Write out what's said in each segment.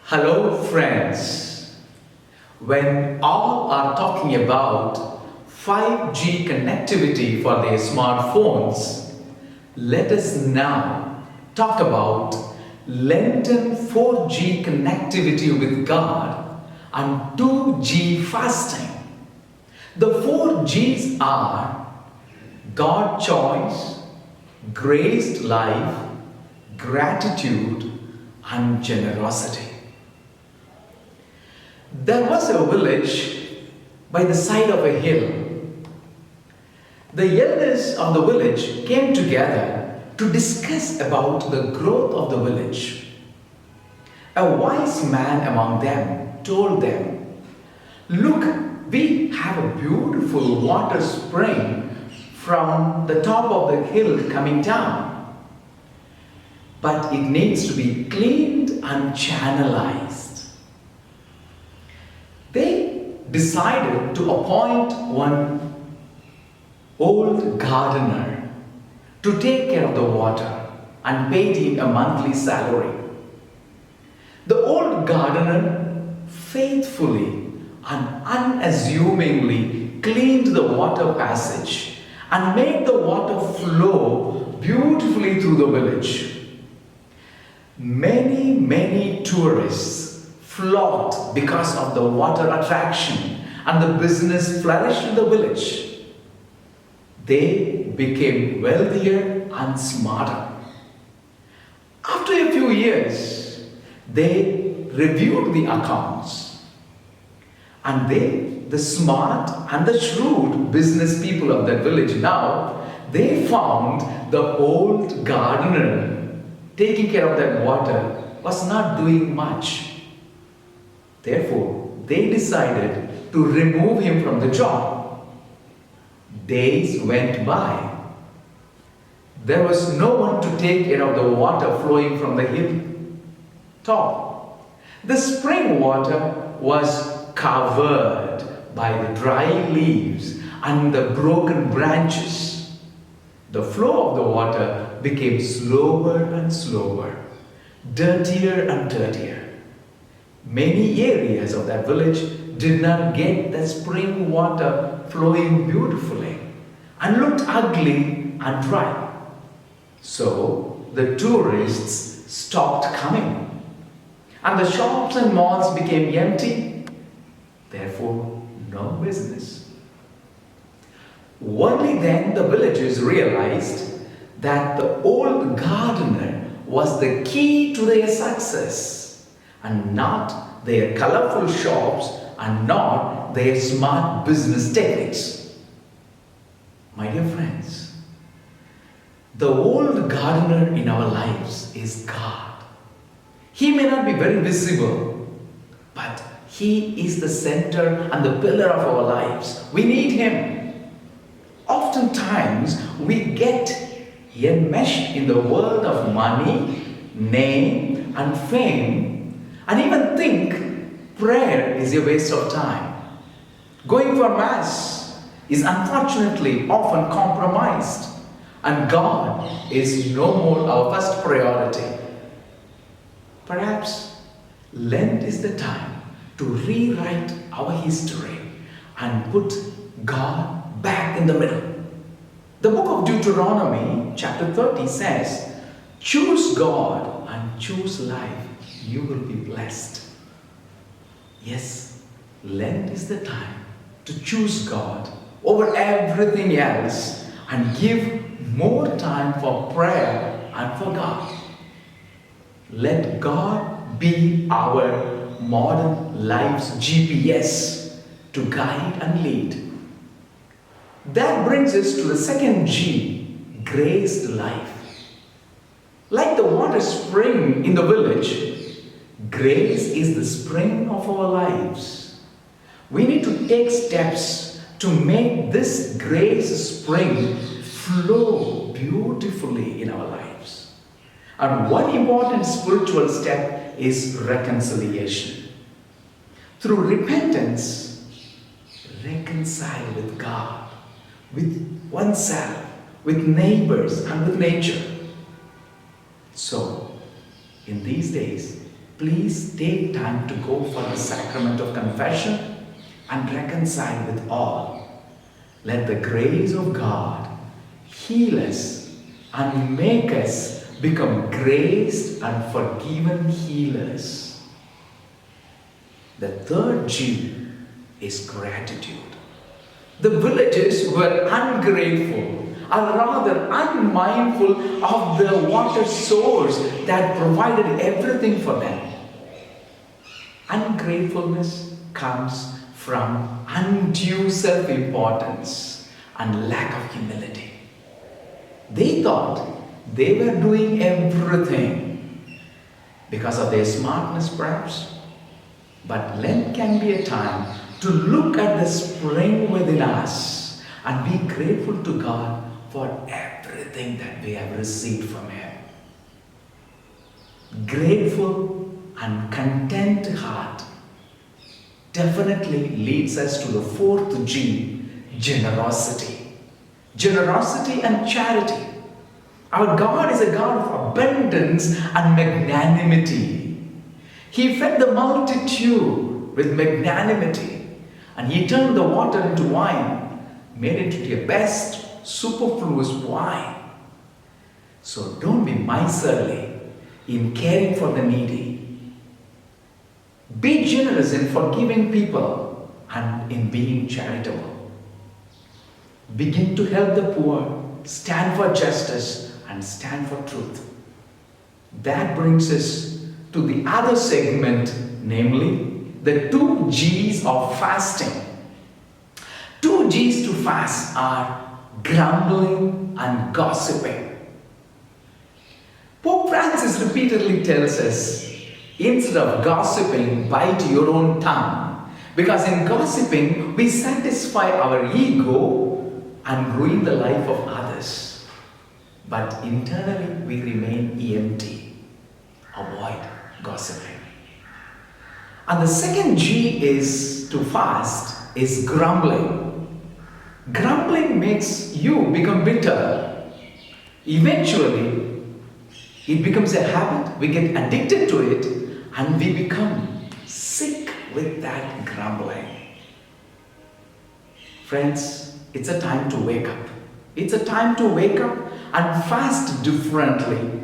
Hello friends, when all are talking about 5G connectivity for their smartphones, let us now talk about Lenten 4G connectivity with God and 2G fasting. The 4Gs are God choice, graced life, gratitude and generosity. There was a village by the side of a hill. The elders of the village came together to discuss about the growth of the village. A wise man among them told them, "Look, we have a beautiful water spring from the top of the hill coming down, but it needs to be cleaned and channelized." They decided to appoint one old gardener to take care of the water and paid him a monthly salary. The old gardener faithfully and unassumingly cleaned the water passage and made the water flow beautifully through the village. Many tourists flocked because of the water attraction, and the business flourished in the village. They became wealthier and smarter. After a few years, they reviewed the accounts, and the smart and the shrewd business people of that village now, they found the old gardener taking care of that water was not doing much. Therefore, they decided to remove him from the job. Days went by. There was no one to take care of the water flowing from the hill top. The spring water was covered by the dry leaves and the broken branches. The flow of the water became slower and slower, dirtier and dirtier. Many areas of that village did not get the spring water flowing beautifully and looked ugly and dry. So the tourists stopped coming and the shops and malls became empty. Therefore, no business. Only then the villagers realized that the old gardener was the key to their success, and not their colorful shops and not their smart business techniques. My dear friends, the old gardener in our lives is God. He may not be very visible, but He is the center and the pillar of our lives. We need Him. Oftentimes, we get enmeshed in the world of money, name, and fame, and even think prayer is a waste of time. Going for Mass is unfortunately often compromised, and God is no more our first priority. Perhaps Lent is the time to rewrite our history and put God back in the middle. The book of Deuteronomy, chapter 30 says, "Choose God and choose life. You will be blessed." Yes, Lent is the time to choose God over everything else and give more time for prayer and for God. Let God be our modern life's GPS to guide and lead. That brings us to the second G, graced life. Like the water spring in the village, grace is the spring of our lives. We need to take steps to make this grace spring flow beautifully in our lives. And one important spiritual step is reconciliation. Through repentance, reconcile with God, with oneself, with neighbors, and with nature. So, in these days, please take time to go for the sacrament of confession and reconcile with all. Let the grace of God heal us and make us become graced and forgiven healers. The third G is gratitude. The villagers were ungrateful, or rather unmindful of the water source that provided everything for them. Ungratefulness comes from undue self-importance and lack of humility. They thought they were doing everything because of their smartness perhaps. But Lent can be a time to look at the spring within us and be grateful to God for everything that we have received from Him. Grateful and content heart definitely leads us to the fourth G, generosity. Generosity and charity. Our God is a God of abundance and magnanimity. He fed the multitude with magnanimity, and He turned the water into wine, made it into the best superfluous wine. So don't be miserly in caring for the needy. Be generous in forgiving people and in being charitable. Begin to help the poor, stand for justice, and stand for truth. That brings us to the other segment, namely the 2 G's of fasting. 2 G's to fast are grumbling and gossiping. Pope Francis repeatedly tells us, instead of gossiping, bite your own tongue. Because in gossiping, we satisfy our ego and ruin the life of others. But internally, we remain empty. Avoid gossiping. And the second G is to fast is grumbling. Grumbling makes you become bitter. Eventually, it becomes a habit. We get addicted to it and we become sick with that grumbling. Friends, it's a time to wake up. It's a time to wake up and fast differently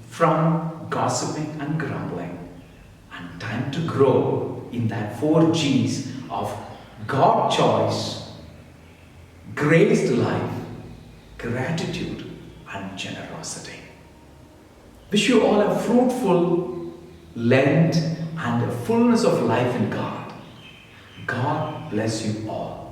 from gossiping and grumbling. And time to grow in that 4 G's of God choice, graced life, gratitude, and generosity. Wish you all a fruitful Lent and a fullness of life in God. God bless you all.